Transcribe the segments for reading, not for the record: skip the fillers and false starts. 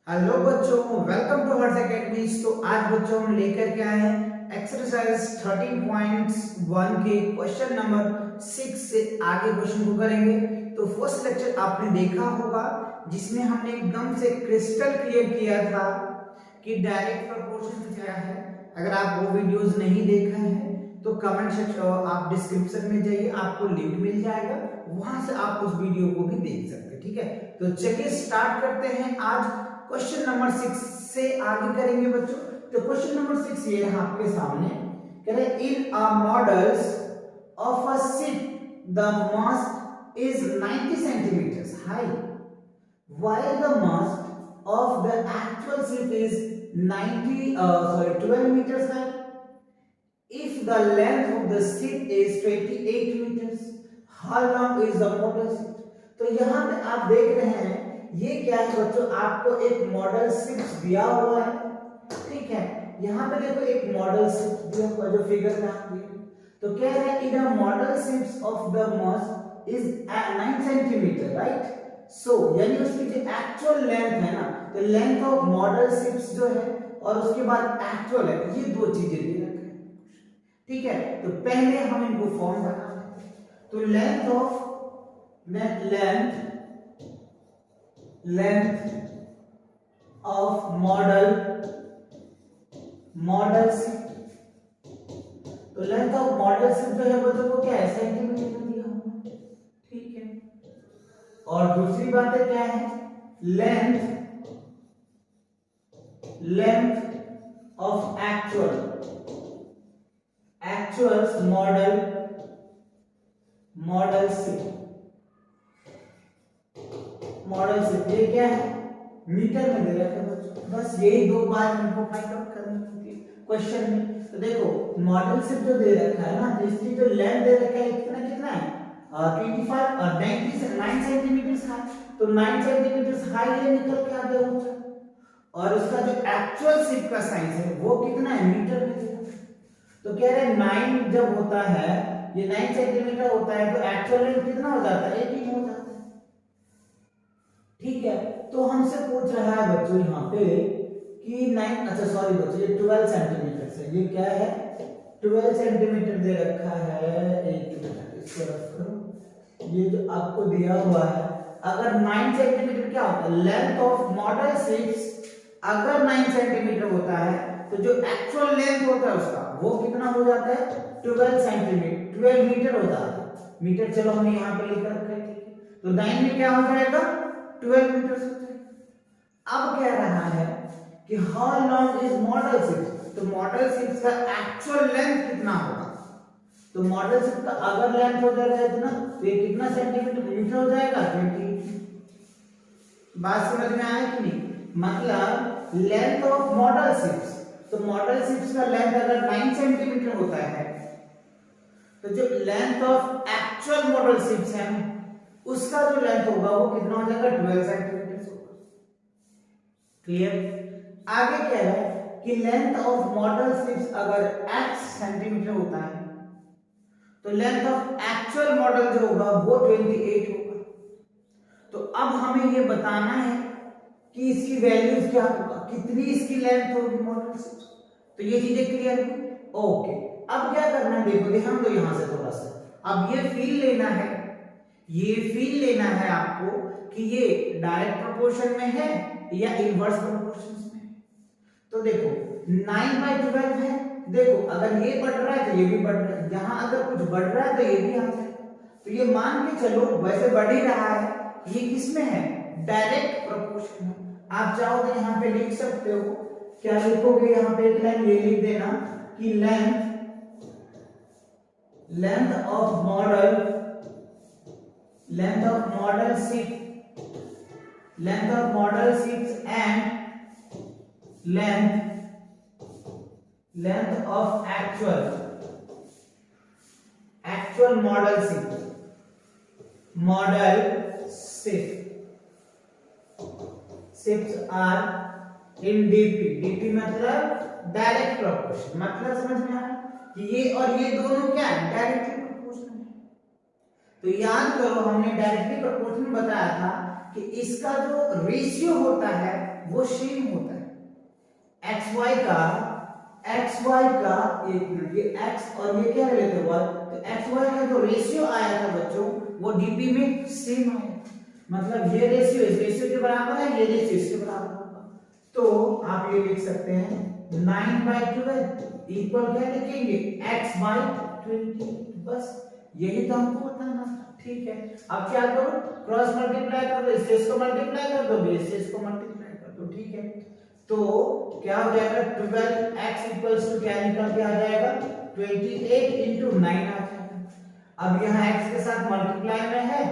Hello बच्चों, welcome to Harsh academy. तो आज बच्चों हम लेकर के आए हैं एक्सरसाइज 13.1 के क्वेश्चन नंबर 6 से आगे क्वेश्चन को करेंगे। तो फर्स्ट लेक्चर आपने देखा होगा जिसमें हमने एकदम से क्रिस्टल क्लियर किया था कि डायरेक्ट प्रोपोर्शन क्या है। अगर आप वो वीडियोस नहीं देखे हैं तो कमेंट सेक्शन आप डिस्क्रिप्शन में जाइए, आपको लिंक मिल जाएगा, वहां से आप उस वीडियो को भी देख सकते हैं। ठीक है, तो चलिए स्टार्ट करते हैं। आज क्वेश्चन नंबर 6 से आगे करेंगे बच्चों। तो क्वेश्चन नंबर 6 ये है आपके सामने, कह रहे in a models of a ship the mast is 90 centimetres high while the mast of the actual ship is 12 meters high. If the length of the ship is 28 meters, how long is the model ship? तो यहाँ पे आप देख रहे हैं ये क्या है बच्चों, आपको एक मॉडल शिप दिया हुआ है। ठीक है, यहाँ पे देखो एक मॉडल शिप दिया हुआ जो फिगर में आप देख, तो कह रहे हैं in a model ships of the mass is 9 centimetre right. So यानी उसकी जो एक्चुअल लेंथ है ना, तो लेंथ ऑफ मॉडल शिप्स जो है और उसके बाद एक्चुअल है, ये दो चीजें दे रखे हैं। ठीक है, तो पहले हम इनको फॉर्म बना लेते हैं। तो लेंथ ऑफ मॉडल शिप, तो लेंथ ऑफ मॉडल शिप जो है बच्चों को क्या है, सेंटीमीटर में दिया हुआ है। ठीक है, और दूसरी बात है क्या है, length of actual model ship ये क्या है, मीटर में दे रखा है बच्चों। बस यही दो बात हमको फाइंड आउट करनी होती है क्वेश्चन में। तो देखो मॉडल शिप जो दे रखा है ना, तो इसकी जो लेंथ दे रखा है कितना है 25 और 9 सेंटीमीटर हाई, तो 9 सेंटीमीटर हाई ये निकल के आ गया ऊंचा, और उसका जो एक्चुअल शिप का साइज है वो कितना है, मीटर में दिया। तो कह रहे हैं 9 जब होता है, ये 9 सेंटीमीटर होता है, तो एक्चुअल लेंथ कितना हो जाता है, 18 हो जाता है। ठीक है, तो हमसे पूछ रहा है बच्चों यहाँ पे कि 9, अच्छा सॉरी बच्चों, ये 12 सेंटीमीटर से, ये क्या है 12 सेंटीमीटर दे रखा है। एक मिनट इसको रखो, ये जो आपको दिया हुआ है, अगर 9 सेंटीमीटर क्या होता है, लेंथ ऑफ मॉडल शिप्स अगर 9 सेंटीमीटर होता है, तो जो एक्चुअल लेंथ होता है उसका वो कितना हो जाता है, 12 सेंटीमीटर, 12 मीटर हो जाता है। मीटर चलो हमने यहाँ पे लिख रखा है, तो 9 में क्या हो जाएगा, 12 मीटर हो जाएगा। अब कह रहा है कि how long is model ship, तो मॉडल शिप का एक्चुअल लेंथ कितना होगा। तो मॉडल शिप का अगर लेंथ हो जाएगा इतना, तो ये कितना सेंटीमीटर मीटर हो जाएगा, 20। बात समझ में आया कि नहीं, मतलब लेंथ ऑफ मॉडल शिप्स, तो मॉडल शिप्स का लेंथ अगर 9 सेंटीमीटर होता है, तो जो length of actual model ships है उसका जो लेंथ होगा वो कितना हो जाएगा, 12 सेंटीमीटर होगा। क्लियर। आगे कह रहा है कि लेंथ ऑफ मॉडल शिप्स अगर x सेंटीमीटर होता है, तो लेंथ ऑफ एक्चुअल मॉडल जो होगा वो 28 होगा। तो अब हमें ये बताना है कि इसकी वैल्यूज क्या होगा, कितनी इसकी लेंथ होगी मॉडल शिप्स। तो ये चीजें क्लियर हुई। ओके, अब क्या करना है, देखो ध्यान दो यहां से थोड़ा सा, अब ये फील लेना है, आपको कि ये डायरेक्ट प्रोपोर्शन में है या इनवर्स प्रोपोर्शन में है। तो देखो 9/12 है, देखो अगर ये बढ़ रहा है तो ये भी बढ़ रहा है, जहां अगर कुछ बढ़ रहा है तो ये भी आ जाएगा। तो ये मान के चलो वैसे बढ़ ही रहा है, ये किसमें है, डायरेक्ट प्रोपोर्शन में। आप चाहो तो यहाँ पे लिख सकते हो, क्या लिखोगे यहाँ पे, एक लाइन ये लिख देना कि length of model ships and length of actual model ships are in DP मतलब डायरेक्ट प्रोपोर्शन। मतलब समझ में आया कि ये और ये दोनों क्या है, डायरेक्टली प्रोपोर्शनल है। तो याद करो हमने डायरेक्टली प्रोपोर्शनल बताया था कि इसका जो रेशियो होता है वो सेम होता है। एक्स वाई का एक मिनट, ये एक्स और ये क्या लेते हुआ, तो एक्स वाई का जो रेशियो आया था बच्चों वो डीपी में सेम आया, मतलब ये रेशियो इस रेशियो के बराबर है, ये रेशियो इसके बराबर होगा। तो आप ये लिख सकते हैं 9/12 इक्वल क्या लिखेंगे x/20, बस यही तो हमको बताना था। ठीक है, अब क्या करो, क्रॉस मल्टीप्लाई कर दो, इसको मल्टीप्लाई कर दो, इसको मल्टीप्लाई कर दो। ठीक है, तो क्या हो जाएगा 12x इक्वल्स टू क्या निकल के आ जाएगा 28 into 9 आ जाएगा। अब यहाँ x के साथ मल्टीप्लाई में है,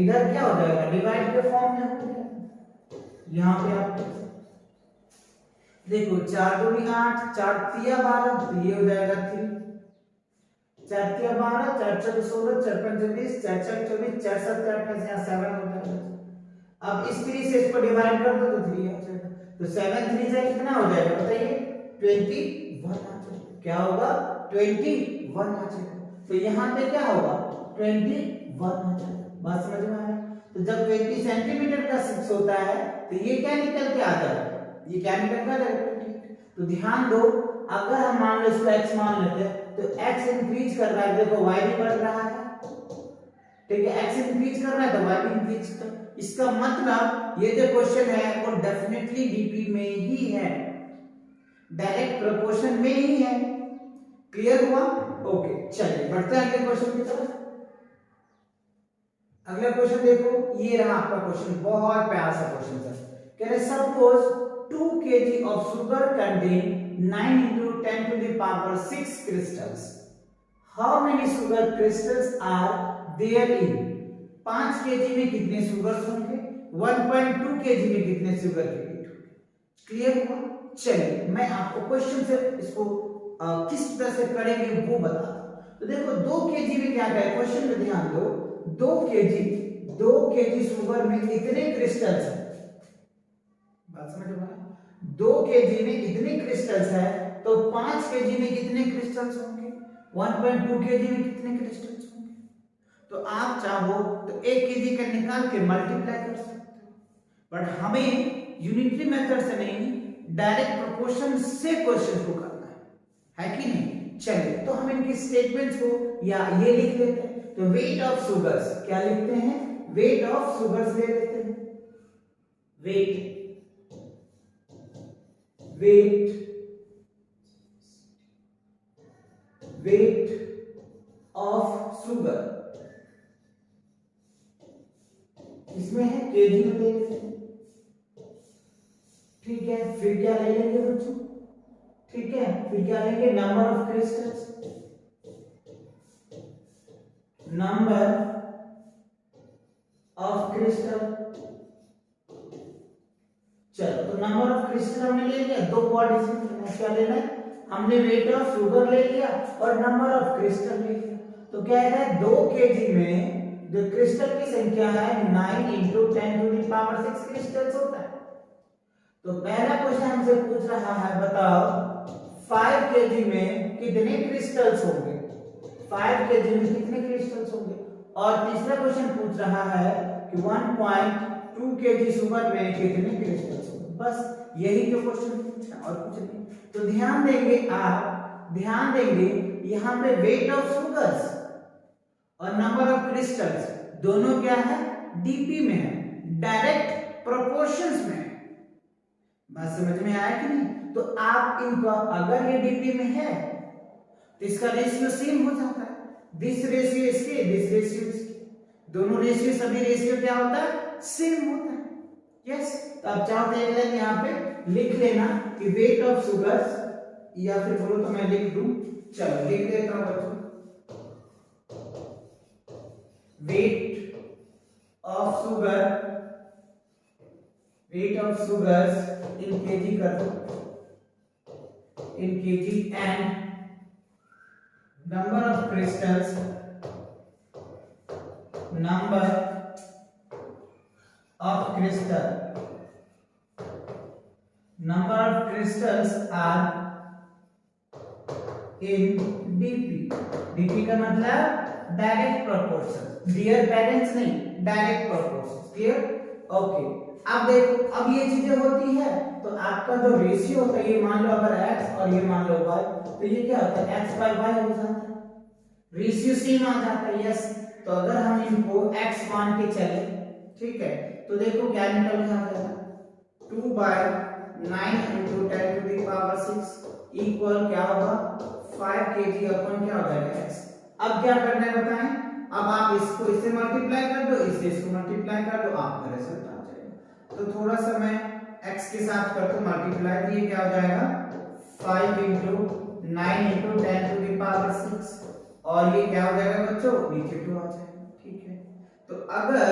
इधर क्या हो जाएगा डिवाइड के फॉर्म में हो जाएगा। यहाँ पे आप देखो 4 दूनी 8, 4 तिया 12, तो ये हो जाएगा 3, 4 तिया 12, 4 चौक 16, 4 पंच 20, 4 छक 24, 4 7 28, यहाँ 7 हो जाएगा। अब इस 3 से इसको डिवाइड कर दो तो 3 आ जाएगा, तो 7 3 से कितना हो जाएगा बताइए 21 आ जाएगा। क्या होगा 21 आ जाएगा। तो यहाँ पे क्या होगा 21 आ जाएगा। बात समझ में आ रही है? तो जब 20 सेंटीमीटर का 6 होता है तो ये क्या निकल के आ जाएगा, ये क्या निकल के आ जाएगा। तो ध्यान दो, अगर हम मान लो इसको x मान लेते हैं तो x इंक्रीज कर रहा है, देखो y भी बढ़ रहा है। ठीक है, x इंक्रीज कर रहा है तो y भी इंक्रीज कर, इसका मतलब ये जो क्वेश्चन है वो डेफिनेटली डीपी में ही है, डायरेक्ट प्रोपोर्शन में ही है। क्लियर हुआ? ओके, चलिए बढ़ते हैं अगले क्वेश्चन की तरफ। अगला क्वेश्चन देखो, ये रहा आपका क्वेश्चन, बहुत प्यारा सा क्वेश्चन है। कह रहे suppose 2 kg of sugar contain 9 into 10 to the power 6 crystals. How many sugar crystals are there in? 5 kg में कितने शुगर होंगे, 1.2 kg में कितने शुगर क्रेडिट होंगे। क्लियर हुआ? चलिए मैं आपको क्वेश्चन से इसको किस तरह से करेंगे वो बता दूं। तो देखो 2 kg में क्या है, क्वेश्चन में ध्यान दो, 2 kg शुगर में इतने क्रिस्टल्स हैं। बात समझ में आया? 2 kg में इतने क्रिस्टल्स है तो 5 kg में कितने क्रिस्टल्स होंगे, 1.2 kg में कितने क्रिस्टल्स होंगे। तो आप चाहो तो 1 kg का निकाल के मल्टीप्लाई कर सकते हो, बट हमें यूनिटरी मेथड से नहीं डायरेक्ट प्रोपोर्शन से क्वेश्चन को करना है कि नहीं। चलिए तो हम इनकी स्टेटमेंट्स को या ये लिख लेते हैं। तो वेट ऑफ शुगर्स क्या लिखते हैं, वेट ऑफ शुगर्स ले लेते हैं, वेट ऑफ शुगर इसमें है केजी में ले लेते हैं। ठीक है, फिर क्या ले लेंगे बच्चों, ठीक है, फिर क्या लेंगे number of crystals, number of crystal. चलो तो नंबर ऑफ क्रिस्टल हमने ले लिया, दो बॉडीज में क्या लेना है, हमने वेट ऑफ शुगर ले लिया और नंबर ऑफ क्रिस्टल ले लिया। तो क्या है 2 kg में जो क्रिस्टल की संख्या है 9 into 10 to the power 6 crystals होता है। तो पहला क्वेश्चन हमसे पूछ रहा है बताओ 5 kg में कितने क्रिस्टल्स होंगे, 5 kg में कितने क्रिस्टल्स होंगे। और तीसरा क्वेश्चन पूछ रहा है कि 1.2 kg शुगर में कितने क्रिस्टल्स होंगे। बस यही जो क्वेश्चन पूछा और कुछ नहीं। तो ध्यान देंगे आप, ध्यान देंगे यहाँ पे वेट ऑफ शुगर्स और नंबर ऑफ क्रिस्टल्स दोनों क्या है डीपी में है, डायरेक्ट प्रोपोर्शंस में है। बात समझ में आया कि नहीं। तो आप इनका अगर ये डीपी में है तो इसका रेशियो सेम हो जाता है, दिस रेशियो इसके, दिस रेशियो इसके, दोनों रेशियो सभी रेशियो क्या होता है सेम होता है। यस, तो आप चाहो तो एक लाइन यहाँ पे लिख लेना कि वेट ऑफ शुगर्स, या फिर बोलो तो मैं लिख दूं, चलो लिख देता हूं बच्चों, weight of sugar, weight of sugars in KG कर दो, in KG, and number of crystals, number of crystal, number of crystals are in dp, dp का मतलब डायरेक्ट प्रोपोर्शन, डियर पेरेंट्स नहीं डायरेक्ट प्रोपोर्शन। क्लियर? ओके, अब देखो, अब ये चीजें होती है तो आपका जो रेशियो होता है, ये मान लो अगर x और ये मान लो y, तो ये क्या होता है x by y हो जाता है, रेशियो सेम आ जाता है। यस, तो अगर हम इनको x मान के चले, ठीक है, तो देखो क्या निकल के आ जाएगा 2 by 9 into 10 to the power 6 equal क्या होगा 5 kg अपन क्या हो जाएगा x। अब क्या करना है बताएं, अब आप इसको इससे मल्टीप्लाई कर दो, इससे इसको मल्टीप्लाई कर दो, आपका रिजल्ट आ जाएगा। तो थोड़ा सा मैं x के साथ कर दो मल्टीप्लाई, तो ये क्या हो जाएगा 5 into 9 into 10 to the power 6 और ये क्या हो जाएगा बच्चों नीचे 2 आ जाएगा। ठीक है, तो अगर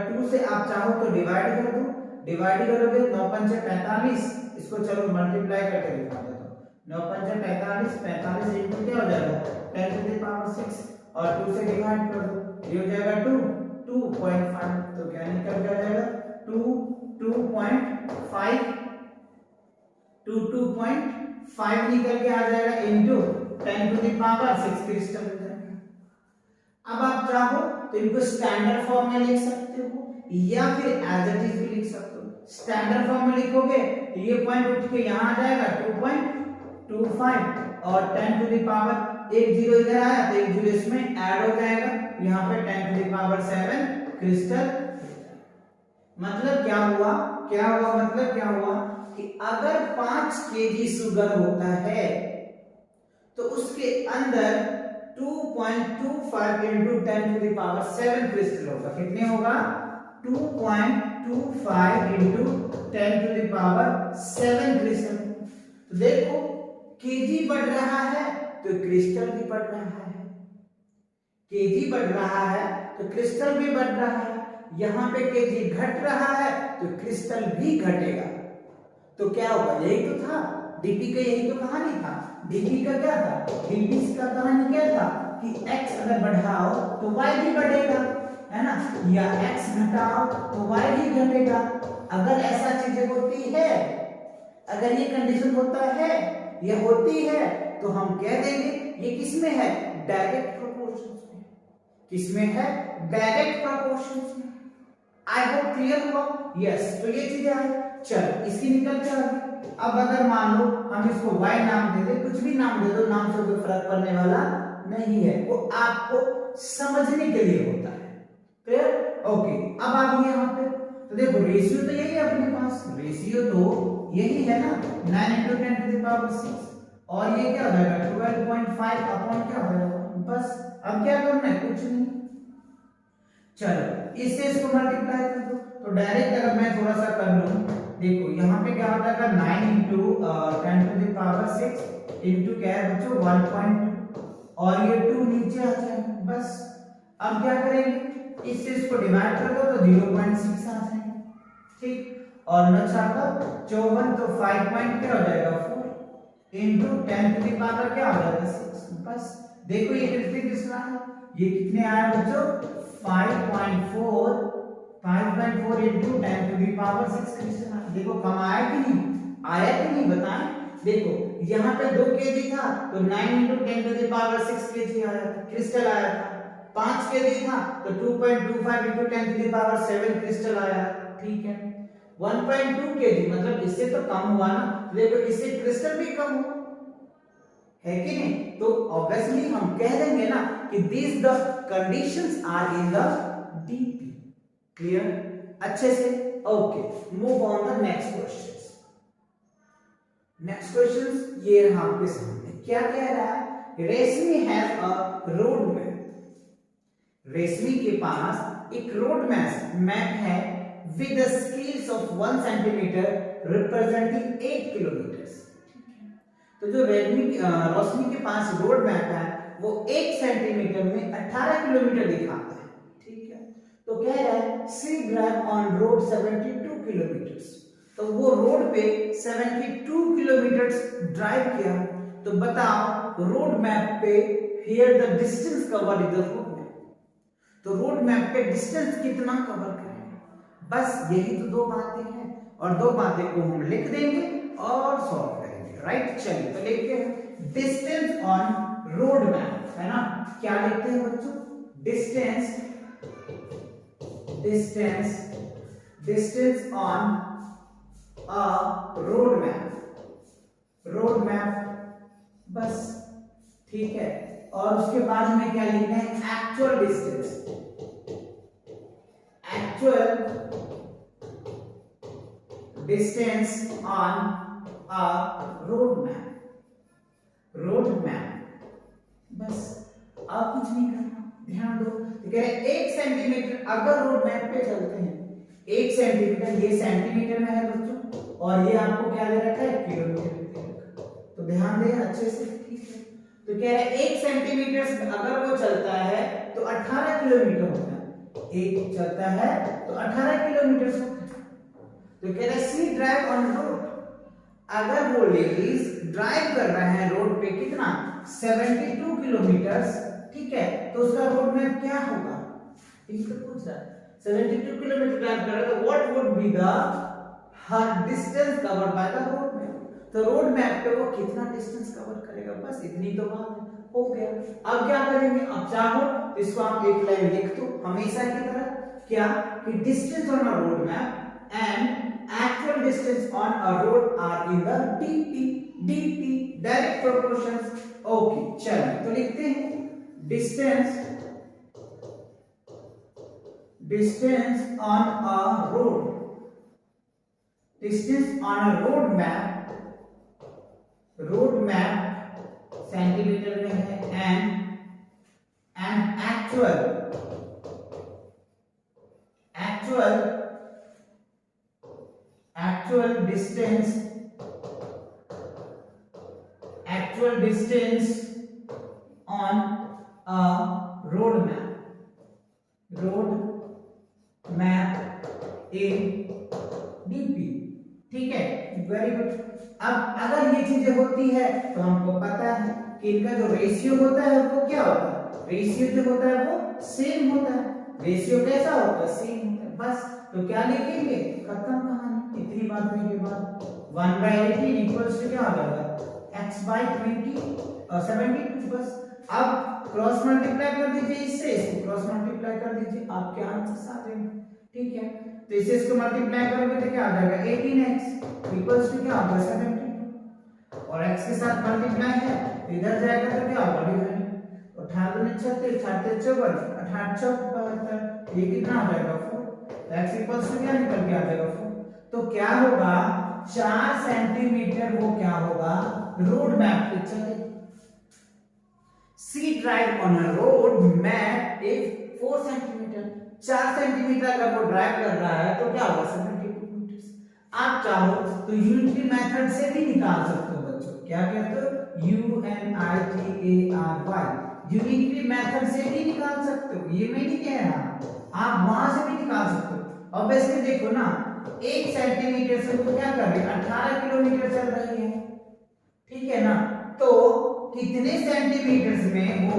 2 से आप चाहो तो डिवाइड कर दो, डिवाइड करोगे 9 पंचे 45, इसको चलो मल्टीप्लाई करके दिखा देता हूं, 9 पंचे 45, 45 इनटू क्या हो जाएगा 10 टू द पावर 6 और 2 से डिवाइड कर दो, ये हो जाएगा 2.5, तो क्या निकल के आ जाएगा 2.5 निकल के आ जाएगा into 10 to the power 6 crystal हो जाएगा। अब आप चाहो तो इनको स्टैंडर्ड फॉर्म में लिख सकते हो या फिर एज इट इज भी लिख सकते हो। स्टैंडर्ड फॉर्म में लिखोगे तो ये पॉइंट उठ के यहां आ जाएगा 2.25 और 10 टू द पावर एक जीरो इधर आया तो एक जीरो इसमें ऐड हो जाएगा, यहां पे 10 टू द पावर 7 क्रिस्टल। मतलब क्या हुआ मतलब क्या हुआ कि अगर 5 केजी शुगर होता है तो उसके अंदर 2.25 into 10 to the power 7 crystal होगा। कितने होगा 2.25 into 10 to the power 7 crystal. तो देखो केजी बढ़ रहा है तो क्रिस्टल भी बढ़ रहा है, केजी बढ़ रहा है तो क्रिस्टल भी बढ़ रहा है, यहां पे केजी घट रहा है तो क्रिस्टल भी घटेगा। तो क्या होगा, यही तो था डीपी का, यही तो कहानी था। डीपी का क्या था, डीपी का कहानी क्या था कि x अगर बढ़ाओ तो y भी बढ़ेगा, है ना, या x घटाओ तो y भी घटेगा। अगर ऐसा चीजें होती है, अगर ये कंडीशन होता है, ये होती है, तो हम कह देंगे ये किसमें है, डायरेक्ट प्रोपोर्शंस में। किसमें है, डायरेक्ट प्रोपोर्शंस में। आई होप क्लियर हुआ। यस, तो ये चीजें आई। चलो इसकी निकल के आ गई। अब अगर मान लो हम इसको y नाम दे दे, कुछ भी नाम दे दो, नाम से कोई फर्क पड़ने वाला नहीं है, वो आपको समझने के लिए होता है। Clear, okay. अब आ गई यहाँ पे, तो देखो रेशियो तो यही है अपने पास, रेशियो तो यही है ना 9 into 10 to the power 6 और ये क्या हो जाएगा 12.5 अपॉन क्या हो जाएगा, बस। अब क्या करना है, कुछ नहीं, चलो इससे इसको मल्टीप्लाई कर दो। तो डायरेक्ट अगर मैं थोड़ा सा कर लूं, देखो यहाँ पे क्या हो जाएगा 9 into 10 to the power 6 into क्या है बच्चों 1.2 और ये 2 नीचे आ जाएगा, बस। अब क्या करेंगे, इससे इसको डिवाइड कर दो तो 0.6 आ जाएगा, ठीक। और 9 छाका 54 तो 5 पॉइंट क्या हो जाएगा 4 into 10 to the power क्या हो जाएगा 6, बस। देखो ये कितने कितना है, ये कितने आया बच्चों 5.4 into 10 to the power 6 crystal. देखो कम आया कि नहीं, आया कि नहीं बताएं। देखो यहाँ पे 2 केजी था तो 9 into 10 to the power 6 KG आया था, क्रिस्टल आया था। 5 केजी था तो 2.25 into 10 to the power 7 crystal आया, ठीक है। 1.2 केजी मतलब इससे तो कम हुआ ना, देखो इससे क्रिस्टल भी कम हुआ, है कि नहीं। तो ऑब्वियसली हम कह देंगे ना कि these the conditions are in the DP। Clear, अच्छे से, okay. Move on the next questions. Next questions ये रहा आपके सामने, क्या कह रहा है, रेशमी हैज अ रोड मैप। रेशमी के पास एक रोड मैप है with the scales of 1 centimetre representing 8 kilometre. तो जो रोशनी के पास रोड मैप है वो 1 सेंटीमीटर में 18 किलोमीटर दिखाता है, ठीक है। तो कह रहा है she drive on road 72 kilometre. तो वो रोड पे 72 किलोमीटर ड्राइव किया, तो बताओ रोड मैप पे here the distance cover is the road map. तो रोड मैप पे डिस्टेंस कितना कवर करेंगे, बस यही तो 2 बातें हैं और 2 बातें को हम लिख देंगे और सॉल्व करेंगे, राइट। चलिए तो लिखते हैं डिस्टेंस ऑन रोड मैप, है ना। क्या लिखते हैं बच्चों, distance distance on a road map बस, ठीक है। और उसके बाद में क्या लिखना है, actual distance on a road map बस, आप कुछ नहीं करना, ध्यान दो। तो कह रहे 1 सेंटीमीटर, अगर रोड मैप पे चलते हैं 1 सेंटीमीटर, ये सेंटीमीटर में है बच्चों, और ये आपको क्या दे रखा है, किलोमीटर में दे रखा है, तो ध्यान दें अच्छे से, ठीक है। तो कह रहे 1 सेंटीमीटर से अगर वो चलता है तो 18 किलोमीटर होता है, एक चलता है तो 18 किलोमीटर होता है। तो कह रहे सी ड्राइव ऑन रोड, अगर वो लेडीज ड्राइव कर रहे हैं रोड पे कितना, 72 किलोमीटर, ठीक है, तो उसका रोड मैप क्या होगा, ठीक है, पूछ रहा है 72 किलोमीटर ड्राइव कर रहे हैं, तो what would be the distance covered by the road map, तो रोड मैप पे वो कितना डिस्टेंस कवर करेगा, बस इतनी तो बात है, हो गया। अब क्या करेंगे, अब चाहो तो इसको आप एक लाइन लिख दो हमेशा की तरह, क्या कि distance on a road map and actual distance on a road are in the DP direct proportions। Okay चलिए तो लिखते हैं distance on a road map centimetre में है, and actual distance on a road map in DP, ठीक है, very good. अब अगर ये चीजें होती है तो हमको पता है कि इनका जो रेशियो होता है वो क्या होता है, रेशियो जो होता है वो सेम होता है, रेशियो कैसा होता है, सेम होता है, बस। तो क्या लिखेंगे, खत्म कहानी, इतनी बात होने के बाद 1/18 इक्वल्स टू क्या आ जाएगा, x by 72 बस। अब क्रॉस मल्टीप्लाई कर दीजिए इससे, इसको क्रॉस मल्टीप्लाई कर दीजिए, आपके आंसर आ जाएंगे, ठीक है। तो इसे इसको मल्टीप्लाई करोगे तो क्या आ जाएगा, 18x इक्वल्स टू क्या होगा, 72, और x के साथ मल्टीप्लाई है तो इधर जाएगा तो क्या होगा, डिवाइड, 18 36 36 54 18 72, ये कितना आ जाएगा 4, तो x इक्वल्स टू क्या निकल के आ जाएगा 4। तो क्या होगा, 4 सेंटीमीटर वो क्या होगा, रोड मैप पे चले। She drive on a road map if 4 centimetre, 4 centimetre अगर वो ड्राइव कर रहा है तो क्या होगा, 72 मीटर। आप चाहो तो यूनिटरी मेथड से भी निकाल सकते हो बच्चों, क्या कहते हो, UNITARY, यूनिटरी मेथड से भी निकाल सकते हो, ये मैं नहीं कह रहा, आप वहां से भी निकाल सकते हो। ऑब्वियसली देखो ना, 1 सेंटीमीटर से वो क्या कर रही है, 18 किलोमीटर चल रही है, ठीक है ना, तो कितने सेंटीमीटर्स में वो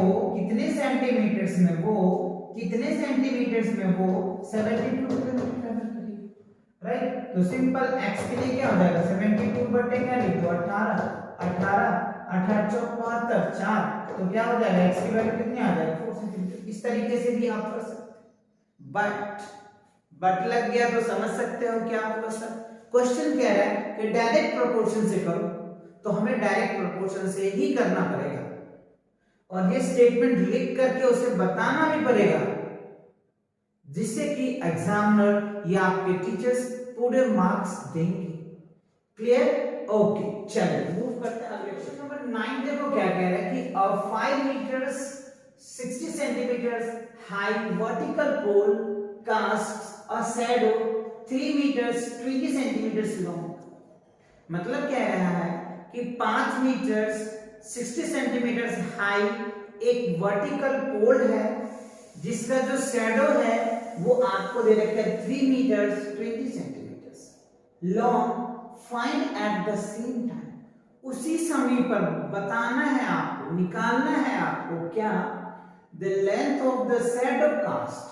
72 किलोमीटर ट्रैवल करेगी, राइट। तो सिंपल x के लिए क्या हो जाएगा, 72 बटे क्या लिख दो, 18 18 74 4, तो क्या हो जाएगा, x की वैल्यू कितनी आ जाएगी, 4 सेंटीमीटर। इस तरीके से भी आप कर सकते हैं, बट लग गया तो समझ सकते हो क्या होगा सर। क्वेश्चन कह रहा है कि डायरेक्ट प्रोपोर्शन से करो, तो हमें डायरेक्ट प्रोपोर्शन से ही करना पड़ेगा, और ये स्टेटमेंट लिख करके उसे बताना भी पड़ेगा, जिससे कि एग्जामिनर या आपके टीचर्स पूरे मार्क्स देंगे। क्लियर, ओके चलिए मूव करते हैं अगले क्वेश्चन नंबर 9। देखो क्या कह रहा है कि 5 metres 60 centimetre high vertical pole casts a shadow 3 meters 20 centimeters long। मतलब कह रहा है कि 5 मीटर 60 सेंटीमीटर हाई एक वर्टिकल पोल है, जिसका जो शैडो है वो आपको दे रखा है 3 metre 20 centimetre long. Find at the same time, उसी समय पर बताना है आपको, निकालना है आपको क्या, the length of the shadow cast,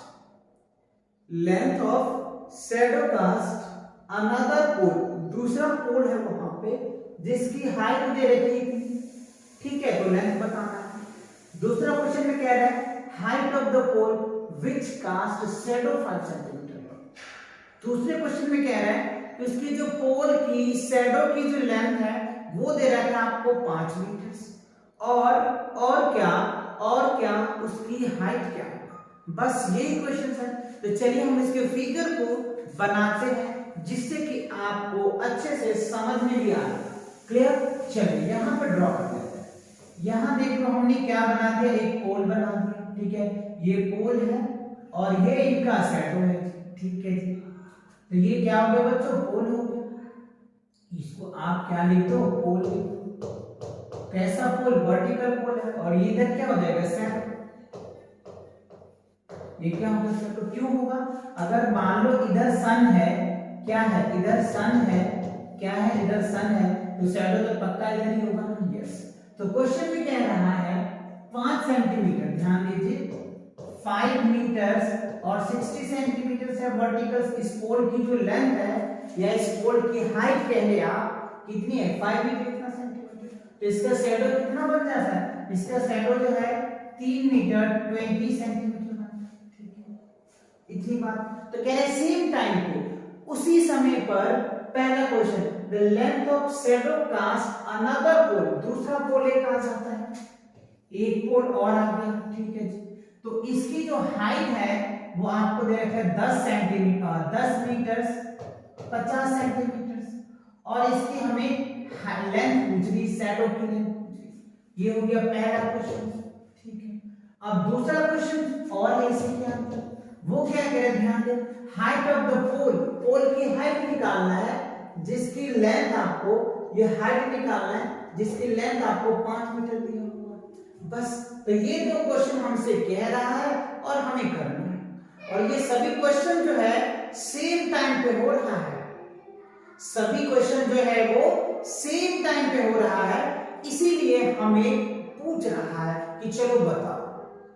length of shadow cast another pole, दूसरा पोल है वहां पे जिसकी हाइट दे रखी थी, ठीक है, तो लेंथ बताना है। दूसरा क्वेश्चन में कह रहा है height of the pole which cast shadow 5 centimetre, दूसरे क्वेश्चन में कह रहा है कि उसकी जो पोल की शैडो की जो लेंथ है वो दे रखा है आपको 5 मीटर और क्या उसकी हाइट क्या है। बस यही क्वेश्चन है। तो चलिए हम इसके फिगर को बनाते हैं जिससे कि आपको अच्छे से समझ में भी आए। क्लियर? चलिए यहाँ पर ड्रॉ कर देते हैं। यहाँ देख लो हमने क्या बना दिया, एक पोल बना दिया। ठीक है, ये पोल है और ये इनका शैडो है। ठीक है जी, तो ये क्या हो गया बच्चों, पोल हो गया। इसको आप क्या लिखते हो, पोल लिखते हो। कैसा पोल, वर्टिकल पोल है। और ये इधर क्या हो जाएगा, शैडो। ये क्या होगा, शैडो क्यों होगा, अगर मान लो इधर सन है, क्या है इधर सन है, क्या है इधर सन है, तो शैडो तो पक्का इधर ही होगा ना। यस, तो क्वेश्चन में कह रहा है 5 सेंटीमीटर, ध्यान दीजिए 5 मीटर्स और 60 सेंटीमीटर है वर्टिकल। इस पोल की जो लेंथ है या इस पोल की हाइट कह ले आप कितनी है, 5 मीटर कितना सेंटीमीटर। तो इसका शैडो कितना बन जाता है, इसका शैडो जो है 3 मीटर 20 सेंटीमीटर बनता है। ठीक है, इतनी बात। तो कह रहे सेम टाइम पे उसी समय पर पहला question, the length of shadow cast another pole, दूसरा पोल एक आ जाता है, एक पोल और आ गया। ठीक है जी, तो इसकी जो हाइट है वो आपको दे रखा है 10 सेंटीमीटर, 10 मीटर 50 सेंटीमीटर। और इसकी हमें लेंथ पूछ रही, शैडो की लेंथ पूछ रही। ये हो गया पहला क्वेश्चन। ठीक है, अब दूसरा क्वेश्चन और है इसी के अंदर, वो क्या कह रहे हैं, ध्यान दें, हाइट ऑफ द पोल, पोल की हाइट निकालना है जिसकी लेंथ आपको, ये हाइट निकालना है जिसकी लेंथ आपको 5 मीटर दिया हुआ है। बस, तो ये दो क्वेश्चन हमसे कह रहा है और हमें करना है। और ये सभी क्वेश्चन जो है सेम टाइम पे हो रहा है, सभी क्वेश्चन जो है वो सेम टाइम पे हो रहा है, इसीलिए हमें पूछ रहा है कि चलो बताओ।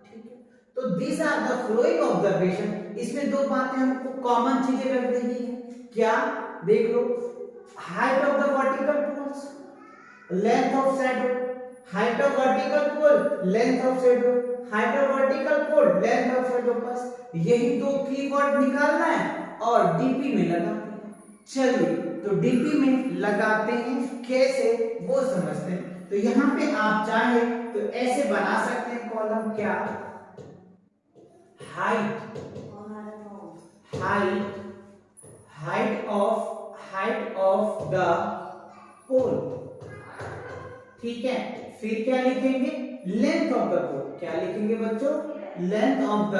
ठीक है, तो this are the following observation. इसमें दो बातें हमको कॉमन चीजें रख देनी है, क्या, देख लो, height of the vertical poles, length of shadow, height of vertical pole, length of shadow, height of vertical pole, length of shadow. बस यही दो कीवर्ड निकालना है और डीपी में लगाना है। चलिए, तो डीपी में लगाते हैं, कैसे वो समझते हैं। तो यहाँ पे आप चाहे तो ऐसे बना सकते हैं कॉलम, क्या, हाइट ऑफ द पोल। ठीक है, फिर क्या लिखेंगे, लेंथ ऑफ द पोल। क्या लिखेंगे बच्चों, लेंथ ऑफ द,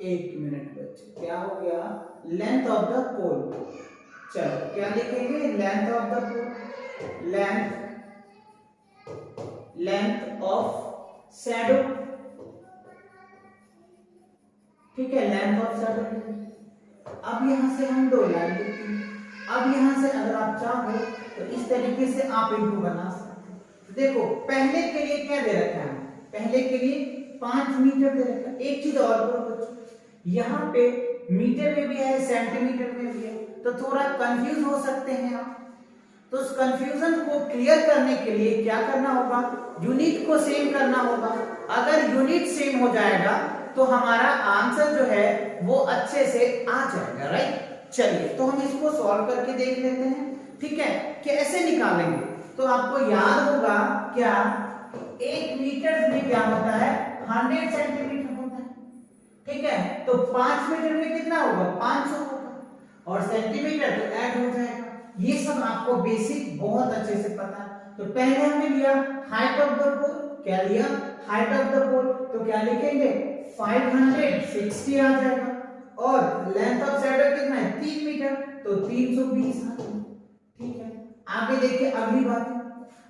एक मिनट बच्चों, क्या हो गया, लेंथ ऑफ द पोल। चलो क्या लिखेंगे, length of the pole, length of shadow. ठीक है, लेंथ ऑफ शैडो। अब यहां से हम दो लाइन लिखते हैं। अब यहां से अगर आप चाहो तो इस तरीके से आप इनको बना सकते हैं। देखो पहले के लिए क्या दे रखा है, पहले के लिए 5 मीटर दे रखा है। एक चीज और करो बच्चों, यहाँ पे मीटर में भी है, सेंटीमीटर में भी है, तो थोड़ा कंफ्यूज हो सकते हैं आप। तो उस कंफ्यूजन को क्लियर करने के लिए क्या करना होगा, यूनिट को सेम करना होगा। अगर यूनिट सेम हो जाएगा तो हमारा आंसर जो है वो अच्छे से आ जाएगा, राइट। चलिए, तो हम इसको सॉल्व करके देख लेते हैं। ठीक है, कैसे निकालेंगे, तो आपको याद होगा क्या, 1 मीटर में क्या होता है, 100 सेंटीमीटर होता है। ठीक है, तो 5 मीटर में कितना होगा, 500 होगा, और सेंटीमीटर तो ऐड हो जाएगा। ये सब आपको बेसिक बहुत अच्छे से पता है। तो पहले हमने लिया हाइट ऑफ द पोल, क्या लिया, हाइट ऑफ द पोल, तो क्या लिखेंगे, 560 आ जाएगा। और लेंथ ऑफ शैडो कितना है, 3 मीटर, तो 320 आ जाएगा। ठीक है, आगे देखिए अगली बात,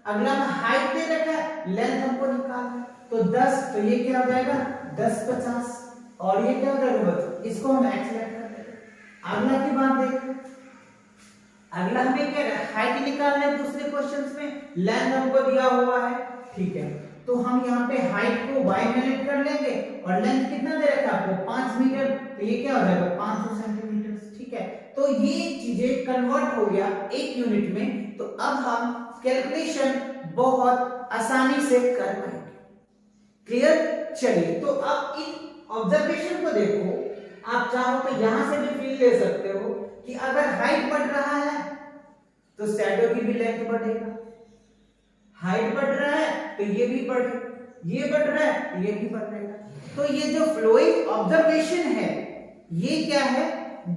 अगला में हाइट दे रखा है, लेंथ हमको निकालना है, तो 10, तो ये क्या हो जाएगा 10 50, और ये क्या हो जाएगा बच्चों, इसको हम एक्स लेट कर देंगे। अगला की बात देखो, अगला हमें क्या है, हाइट निकालना है। दूसरे क्वेश्चंस में लेंथ हमको दिया हुआ है। ठीक है, तो हम यहाँ पे हाइट को y में लेट कर लेंगे, और लेंथ कितना दे रखा है आपको, 5 मीटर, तो ये क्या हो जाएगा 500 सेंटीमीटर। ठीक है, तो ये चीजें कन्वर्ट हो गया एक यूनिट में। तो अब हम कैलकुलेशन बहुत आसानी से कर पाएंगे। क्लियर। चलिए, तो अब इन ऑब्जर्वेशन को देखो, आप चाहो तो यहां से भी फील ले सकते हो कि अगर हाइट बढ़ रहा है तो शैडो की भी लेंथ बढ़ेगा, हाइट बढ़ रहा है तो ये भी बढ़े, ये बढ़ रहा है तो ये भी बढ़ेगा। तो ये जो फ्लोइंग ऑब्जर्वेशन है ये क्या है,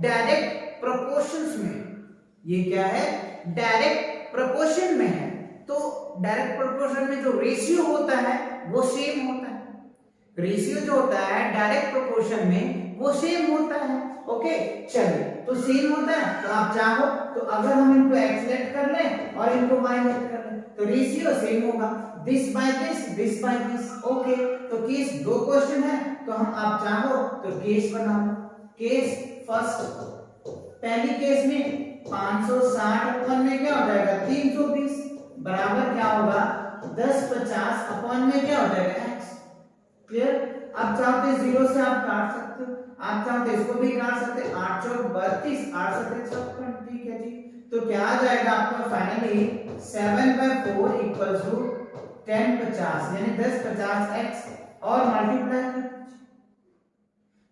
डायरेक्ट प्रोपोर्शंस में, ये क्या है, डायरेक्ट प्रोपोर्शन में है। तो डायरेक्ट प्रोपोर्शन में जो रेशियो होता है वो सेम होता है, रेशियो जो होता है डायरेक्ट प्रोपोर्शन में वो सेम होता है। ओके चलिए, तो सेम होता है तो आप चाहो तो अगर हम इनको एक्स लेट कर लें और इनको वाई लेट कर लें तो रेशियो सेम होगा, this by this by this. Okay, तो केस 2 क्वेश्चन है तो हम आप चाहो तो केस बना लो। केस फर्स्ट, पहली केस में 560 अपन में क्या हो जाएगा 320 बराबर क्या होगा 1050 अपन में क्या हो जाएगा x। क्लियर? अब चाहो तो 0 से आप काट सकते हो, आप चाहो तो इसको भी काट सकते हैं, 8 चौक 32 8 सत्ते 56। ठीक है जी, तो क्या आ जाएगा आपका फाइनली 7/4 इक्वल्स टू 1050 यानी 1050 x और मल्टीप्लाई।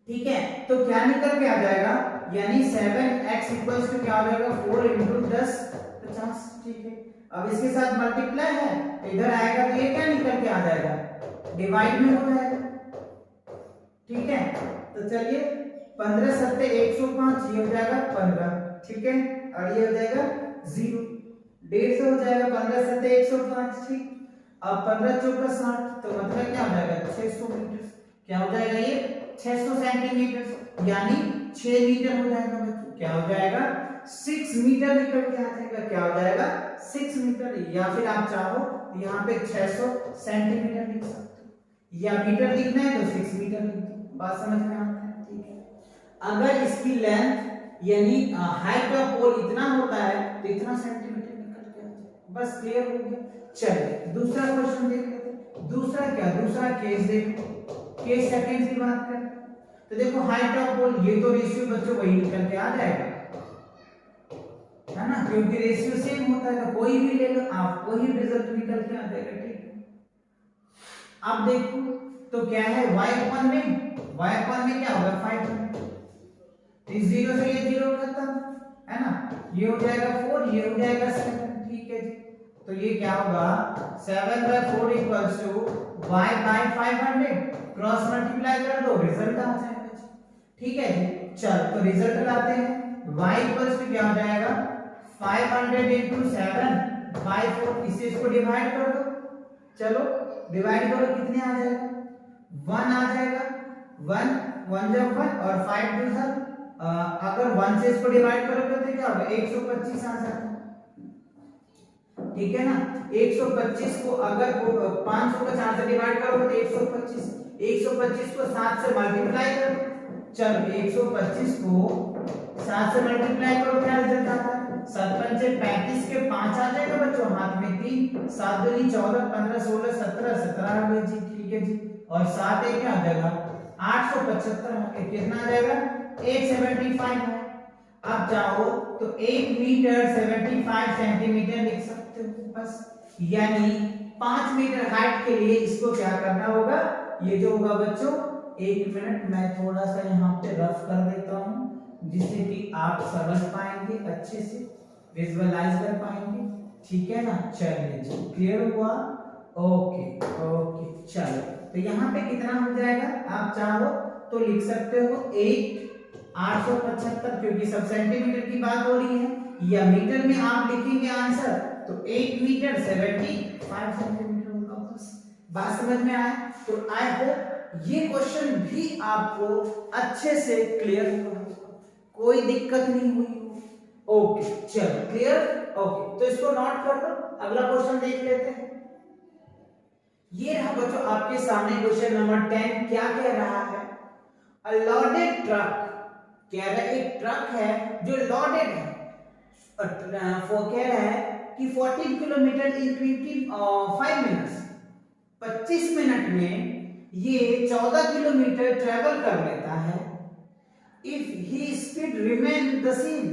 ठीक है, तो क्या निकल के आ जाएगा, यानी 7x इक्वल्स टू क्या हो जाएगा 4 into 10 50। ठीक है, अब इसके साथ मल्टीप्लाई है इधर आएगा तो ये क्या निकल के आ जाएगा, डिवाइड में हो जाएगा। ठीक है, तो चलिए 15 सत्ते 105 ये हो जाएगा 15। ठीक है, और ये हो जाएगा 0, 150 हो जाएगा 15 सत्ते 105। ठीक, अब 15 चौका 60 तो मतलब क्या हो जाएगा 600 मीटर, क्या हो जाएगा ये 600 सेंटीमीटर यानी 6 मीटर हो जाएगा बच्चों। क्या हो जाएगा 6 मीटर निकल के आ जाएगा, क्या हो जाएगा 6 मीटर, या फिर आप चाहो यहाँ पे 600 सेंटीमीटर लिख सकते हो, या मीटर लिखना है तो 6 मीटर लिख दो। बात समझ में आता है? ठीक है, अगर इसकी लेंथ यानी हाइट ऑफ पोल इतना होता है तो इतना सेंटीमीटर निकल के आ जाएगा। बस क्लियर हो गया। चलिए दूसरा क्वेश्चन देख लेते हैं। दूसरा क्या, दूसरा केस देखो, केस सेकंड की बात करें तो देखो हाइट ऑफ पोल, ये तो रेशियो बच्चों वही निकल के आ जाएगा है ना, क्योंकि रेशियो सेम होता है तो कोई भी ले लो आप वही रिजल्ट निकल के आ जाएगा। ठीक है, अब देखो तो क्या है y अपन में क्या होगा 500, इस 0 से ये 0 खत्म है ना, ये हो जाएगा 4 ये हो जाएगा 7। ठीक है जी, तो ये क्या होगा 7/4 equals to y by 500, cross multiply कर दो रिजल्ट आ जाएगा जी। ठीक है जी, चल तो रिजल्ट लाते हैं, y इक्वल्स टू क्या हो जाएगा 500 into 7 by 4, इसे इसको डिवाइड कर दो, चलो डिवाइड करो कितने आ जाएगा 1 आ जाएगा, 1 जब 1 और 5 दूसरा, अगर 1 से इसको डिवाइड करोगे तो क्या होगा 125 आ जाएगा। ठीक है ना, 125 को अगर 500 को 4 से डिवाइड करोगे तो 125 को 7 से मल्टीप्लाई करो, चलो 125 को 7 से मल्टीप्लाई करो क्या रिजल्ट आता है 7 पंचे 35 के 5 आ जाएगा बच्चों, हाथ में 3, 7 दूनी 14, 15 16 17 17 आ गया जी। ठीक है जी, और 7 एक क्या आ जाएगा 875 आ गया, कितना आ जाएगा 875 है। आप चाहो तो 1 मीटर 75 सेंटीमीटर लिख सकते हो बस, यानी 5 मीटर हाइट के लिए इसको क्या करना होगा, ये जो होगा बच्चों 1 मिनट मैं थोड़ा सा यहाँ पे रफ कर देता हूँ जिससे कि आप समझ पाएंगे, अच्छे से विजुअलाइज कर पाएंगे। ठीक है ना, चलिए जी क्लियर हुआ। ओके ओके, चलो तो यहाँ पे कितना हो जाएगा, आप चाहो तो लिख सकते हो 875 क्योंकि सब सेंटीमीटर की बात हो रही है, या मीटर में आप लिखेंगे आंसर तो 8 मीटर 75 सेंटीमीटर होगा। बस बात समझ में आए तो आई होप ये क्वेश्चन भी आपको अच्छे से क्लियर हुआ, कोई दिक्कत नहीं हुई। ओके चलो क्लियर। ओके तो इसको नोट कर लो, अगला क्वेश्चन देख लेते हैं। ये रहा बच्चों आपके सामने क्वेश्चन नंबर 10। क्या कह रहा है, अ लोडेड ट्रक, कह रहा है एक ट्रक है जो लोडेड है, वो कह रहा है कि 14 किलोमीटर इन 25 मिनट्स, 25 मिनट में ये 14 किलोमीटर ट्रेवल कर लेता है। If he speed remain the same,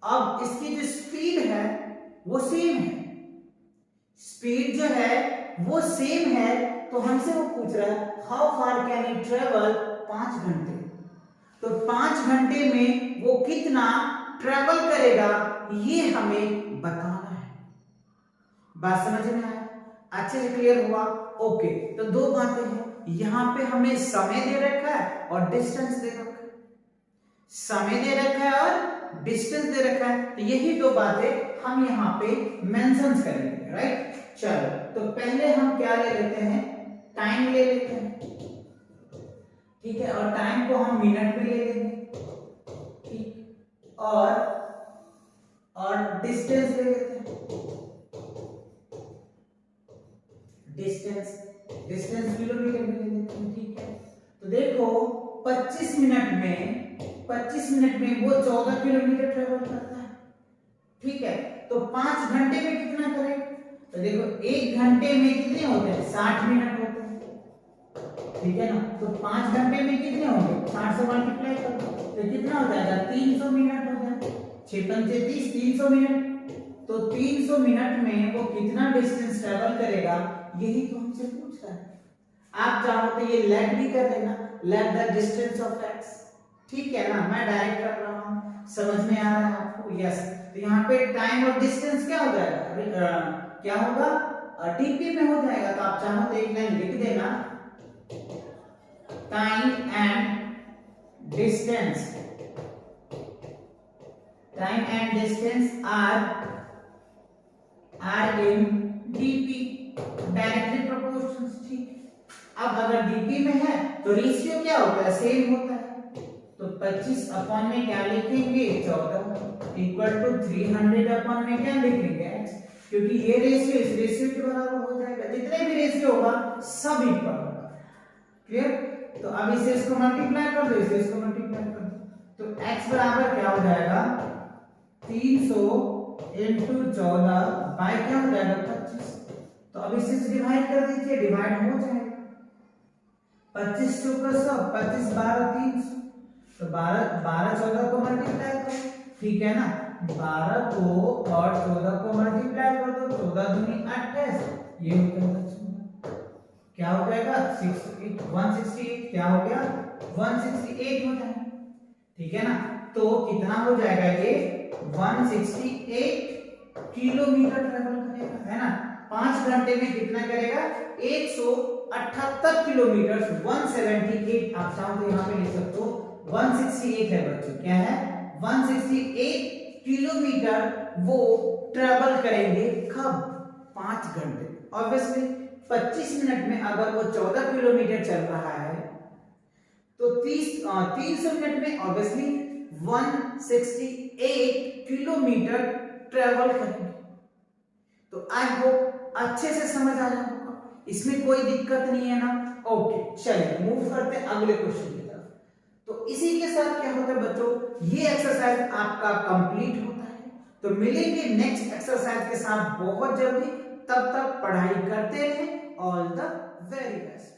अब इसकी जो स्पीड है वो सेम है, स्पीड जो है वो सेम है, तो हमसे वो पूछ रहा है how far can he travel 5 घंटे, तो 5 घंटे में वो कितना ट्रेवल करेगा ये हमें बताना है। बात समझ में आया? अच्छे से क्लियर हुआ? ओके, तो दो बातें हैं, यहां पे हमें समय दे रखा है और डिस्टेंस दे रखा है। समय दे रखा है और डिस्टेंस दे रखा है, तो यही दो बातें हम यहाँ पे मेंशन करेंगे, राइट? चलो, तो पहले हम क्या ले लेते हैं, टाइम ले लेते हैं, ठीक है, और टाइम को हम मिनट में ले लेंगे, ठीक, और डिस्टेंस ले लेते हैं, डिस्टेंस किलोमीटर में ले लेते हैं, ठीक है। तो देखो 25 मिनट में वो 14 किलोमीटर ट्रेवल करता है, ठीक है। तो 5 घंटे में कितना करें? तो देखो 1 घंटे में कितने होते हैं, 60 मिनट होते हैं, ठीक है ना। तो 5 घंटे में कितने होंगे, 60 से मल्टीप्लाई कर दो तो कितना हो जाएगा, 300 मिनट हो जाएगा। 6 पंचे 30, 300 मिनट। तो 300 मिनट में वो कितना डिस्टेंस ट्रेवल करेगा, यही तो हमसे पूछ रहा है। आप चाहो तो ये लेट भी कर देना, let the distance of x, ठीक है ना। मैं डायरेक्ट कर रहा हूं, समझ में आ रहा है आपको? यस। तो यहाँ पे टाइम और डिस्टेंस क्या हो जाएगा, क्या होगा, डीपी में हो जाएगा। तो आप चाहो तो एक लाइन लिख देना, time and distance are in DP, directly proportions, ठीक। अब अगर डीपी में है तो रेशियो क्या होता है, सेम होता है। तो 25 अपॉन में क्या लिखेंगे, 14 इक्वल टू 300 अपॉन में क्या लिखेंगे, x, क्योंकि ये रेशियो इस रेशियो के बराबर हो जाएगा। जितने भी रेशियो होगा सब इक्वल होगा, क्लियर। तो अब इसे इसको मल्टीप्लाई कर दो, इसे इसको मल्टीप्लाई कर दो, तो x बराबर क्या हो जाएगा, 300 इंटू 14 बाय क्या हो जाएगा, 25। तो अब इसे डिवाइड कर दीजिए, डिवाइड हो जाएगा। 25 चौका 100, 25 12 300, तो 12 14 को मल्टीप्लाई करो, ठीक है ना। 12 को और 14 को मल्टीप्लाई कर दो, 14 दूनी 28, ये हो जाएगा, क्या हो जाएगा, 168, क्या हो गया, 168 हो जाएगा, ठीक है ना। तो कितना हो जाएगा ये, 168 किलोमीटर ट्रेवल करेगा, है ना। 5 घंटे में कितना करेगा, 178 किलोमीटर, 178। आप चाहो तो यहाँ पे लिख सकते हो 168 है बच्चों, क्या है, 168 किलोमीटर वो ट्रेवल करेंगे, कब, 5 घंटे। ऑब्वियसली 25 मिनट में अगर वो 14 किलोमीटर चल रहा है तो 300 मिनट में ऑब्वियसली 168 किलोमीटर ट्रेवल करेंगे। तो आई होप अच्छे से समझ आ रहा होगा, इसमें कोई दिक्कत नहीं है ना। ओके, चलिए मूव करते हैं अगले क्वेश्चन की तरफ। तो इसी के साथ क्या होता है बच्चों, ये एक्सरसाइज आपका कंप्लीट होता है। तो मिलेंगे नेक्स्ट एक्सरसाइज के साथ बहुत जल्दी, तब तक पढ़ाई करते रहें। All the very best.